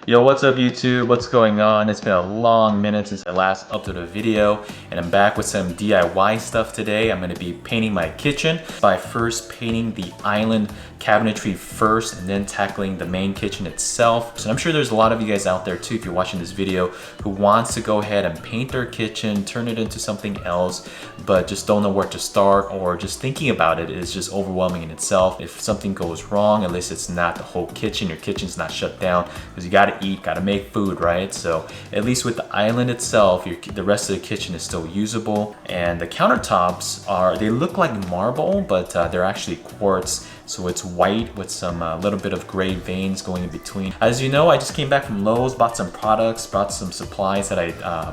Yo, what's up YouTube? What's going on? It's been a long minute since I last uploaded a video, and I'm back with some DIY stuff today. I'm going to be painting my kitchen by first painting the island cabinetry first and then tackling the main kitchen itself. So I'm sure there's a lot of you guys out there too, if you're watching this video, who wants to go ahead and paint their kitchen, turn it into something else, but just don't know where to start, or just thinking about it is just overwhelming in itself. If something goes wrong, at least it's not the whole kitchen, your kitchen's not shut down, because you gotta eat, gotta make food, right? So at least with the island itself, the rest of the kitchen is still usable. And the countertops they look like marble, but they're actually quartz. So it's white with some little bit of gray veins going in between. As you know, I just came back from Lowe's, bought some products, brought some supplies that I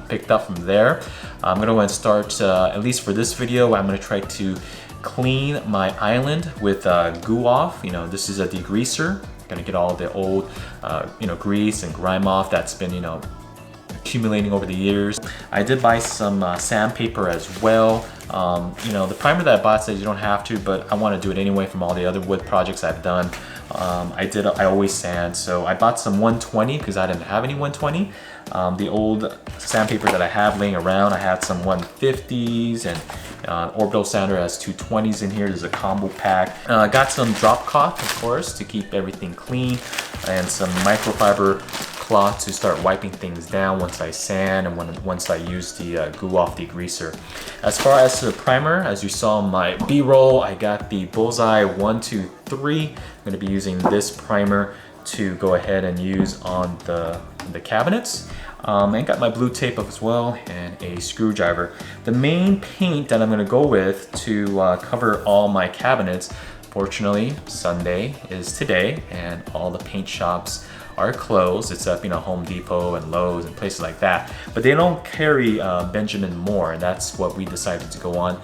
picked up from there. I'm gonna go and start, at least for this video, I'm gonna try to clean my island with goo off. You know, this is a degreaser. Gonna get all the old, grease and grime off that's been, accumulating over the years. I did buy some sandpaper as well. The primer that I bought says you don't have to, but I want to do it anyway from all the other wood projects I've done. I always sand, so I bought some 120 because I didn't have any 120. The old sandpaper that I have laying around, I had some 150s, and Orbital Sander has 220s in here. There's a combo pack. Got some drop cloth, of course, to keep everything clean, and some microfiber cloth to start wiping things down once I sand and once I use the goo off degreaser. As far as the primer, as you saw in my B-roll, I got the Bullseye 123. I'm going to be using this primer to go ahead and use on the cabinets. And got my blue tape up as well, and a screwdriver. The main paint that I'm going to go with to cover all my cabinets, fortunately Sunday is today and all the paint shops are closed except Home Depot and Lowe's and places like that, but they don't carry Benjamin Moore, and that's what we decided to go on.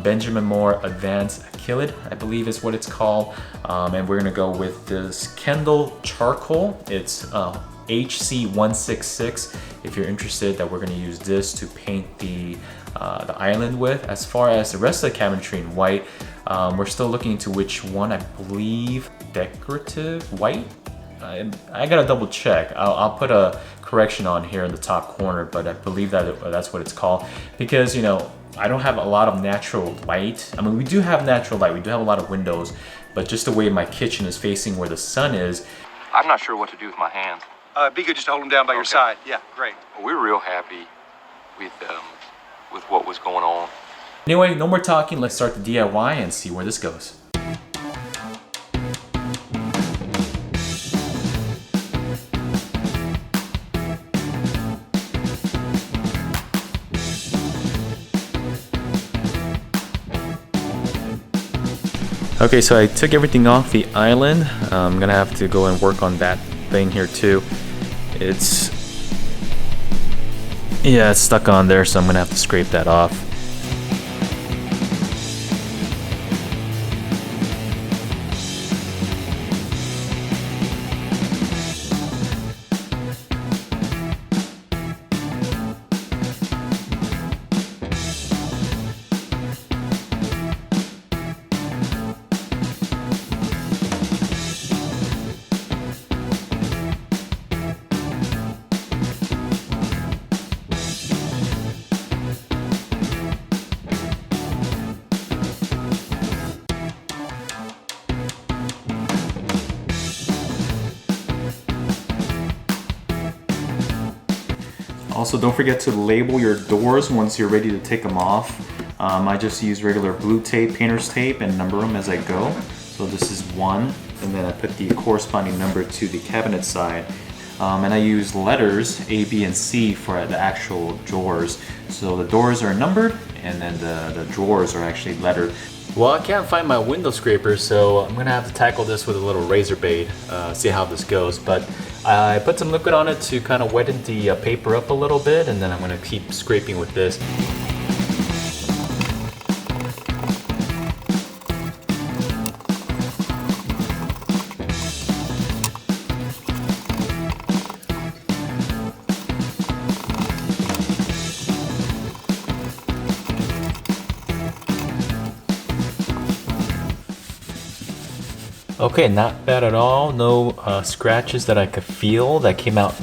Benjamin Moore Advanced Acrylic, I believe is what it's called, and we're gonna go with this Kendall charcoal. It's HC166 if you're interested, that we're gonna use this to paint the island with. As far as the rest of the cabinetry in white, we're still looking into which one. I believe decorative white. I gotta double check. I'll put a correction on here in the top corner, but I believe that's what it's called, because I don't have a lot of natural light. I mean, we do have natural light, we do have a lot of windows, but just the way my kitchen is facing where the sun is, I'm not sure what to do with my hands. Be good just to hold them down by your side. Yeah, great. Well, we're real happy with what was going on. Anyway, no more talking, let's start the DIY and see where this goes. Okay, so I took everything off the island. I'm gonna have to go and work on that thing here too. It's stuck on there, so I'm gonna have to scrape that off. Also, don't forget to label your doors once you're ready to take them off. I just use regular blue tape, painter's tape, and number them as I go. So this is 1, and then I put the corresponding number to the cabinet side. And I use letters A, B, and C for the actual drawers. So the doors are numbered, and then the drawers are actually lettered. Well, I can't find my window scraper, so I'm gonna have to tackle this with a little razor blade, see how this goes. But I put some liquid on it to kind of weten the paper up a little bit, and then I'm gonna keep scraping with this. Okay, not bad at all. No scratches that I could feel. That came out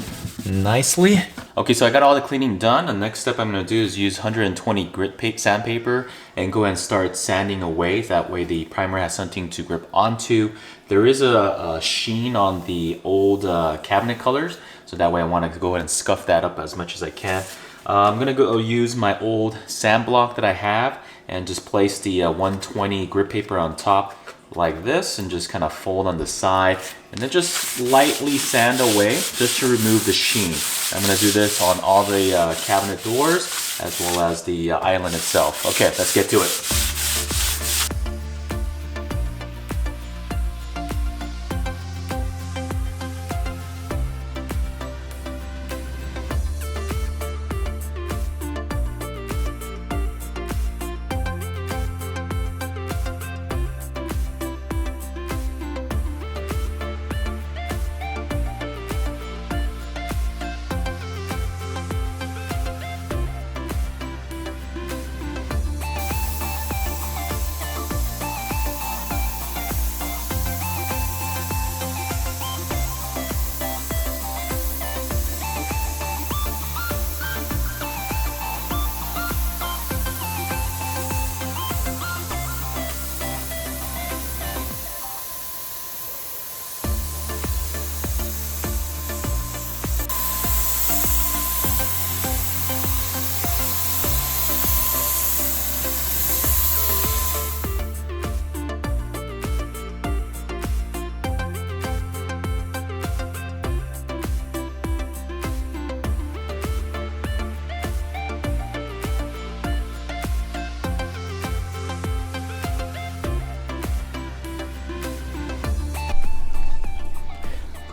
nicely. Okay, so I got all the cleaning done. The next step I'm gonna do is use 120 grit sandpaper and go and start sanding away. That way the primer has something to grip onto. There is a sheen on the old cabinet colors, so that way I want to go ahead and scuff that up as much as I can. I'm gonna go use my old sand block that I have and just place the 120 grit paper on top like this and just kind of fold on the side and then just lightly sand away just to remove the sheen. I'm going to do this on all the cabinet doors as well as the island itself. Okay, let's get to it.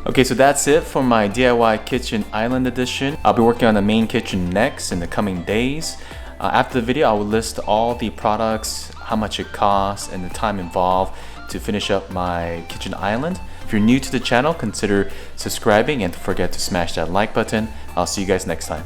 Okay, so that's it for my DIY kitchen island edition. I'll be working on the main kitchen next in the coming days. After the video, I will list all the products, how much it costs, and the time involved to finish up my kitchen island. If you're new to the channel, consider subscribing and don't forget to smash that like button. I'll see you guys next time.